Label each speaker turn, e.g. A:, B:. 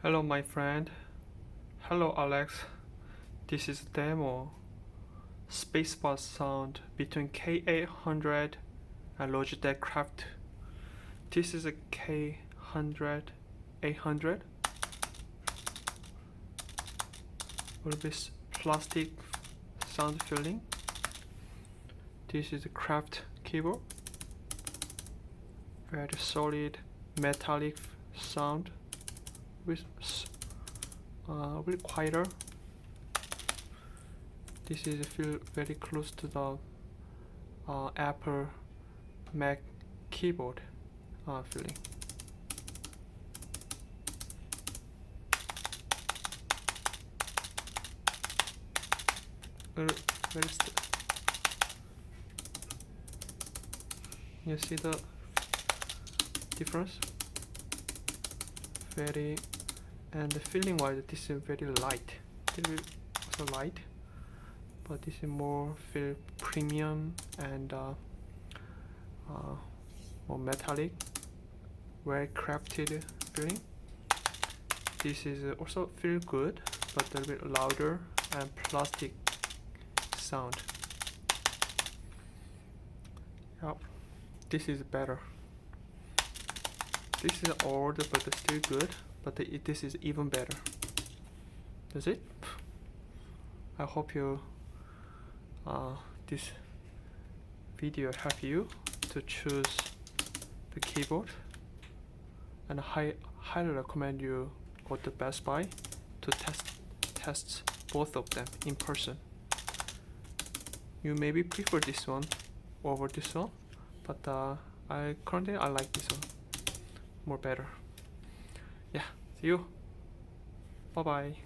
A: Hello my friend. Hello Alex. This is demo Spacebar sound between K800 and Logitech Craft. This is a K800. A little bit plastic sound feeling. This is a Craft keyboard. Very solid metallic sound with really quieter. This is feel very close to the Apple Mac keyboard feeling. Very you see the difference? Very, and feeling wise, this is very light. This is also light, but this is more feel premium and more metallic, very crafted feeling. This is also feel good, but a little bit louder and plastic sound. Yep, this is better. This is old but still good, but this is even better. That's it. I hope you this video help you to choose the keyboard, and I highly recommend you go to Best Buy to test both of them in person. You maybe prefer this one over this one, but I currently like this one more better. Yeah, see you. Bye bye.